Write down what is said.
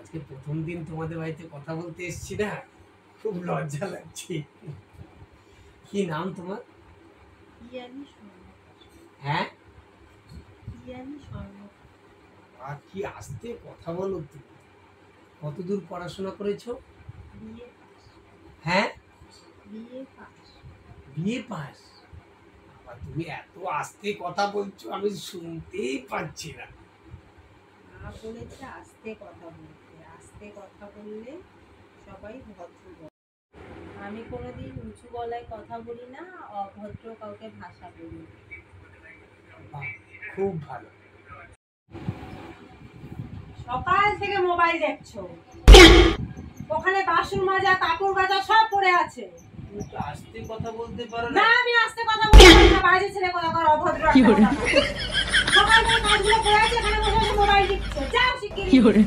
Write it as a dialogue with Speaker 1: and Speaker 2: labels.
Speaker 1: আজকে প্রথম দিন তোমাদের বাড়িতে কথা বলতে এসেছি না, খুব লজ্জা লাগছে। কি নাম তোমার? হ্যাঁ, আর কি আস্তে কথা বলো তুমি। কতদূর পড়াশোনা করেছো? হ্যাঁ, বিএ পাস। আর তুমি এত আস্তে কথা বলছো, আমি শুনতেই পাচ্ছি না।
Speaker 2: বলেছে আস্তে কথা বলতে, আস্তে কথা বললে সবাই ভদ্র বলে। আমি কোনোদিন উঁচু গলায় কথা বলি না, অভদ্র কাউকে ভাষা বলি না।
Speaker 1: খুব ভালো।
Speaker 2: সকাল থেকে মোবাইল দেখছো, ওখানে বাসন মাজা কাপড় কাচা সব পড়ে আছে।
Speaker 1: তুমি তো আস্তে কথা বলতে পারো
Speaker 2: না,
Speaker 1: না।
Speaker 2: আমি আস্তে কথা বলতে পারি না, বাজে ছেলে কথা কর, অভদ্র। সকাল থেকে কাজগুলো পড়ে আছে, এখানে বসে বসে মোবাইল দেখছো। যাও শিগগিরি।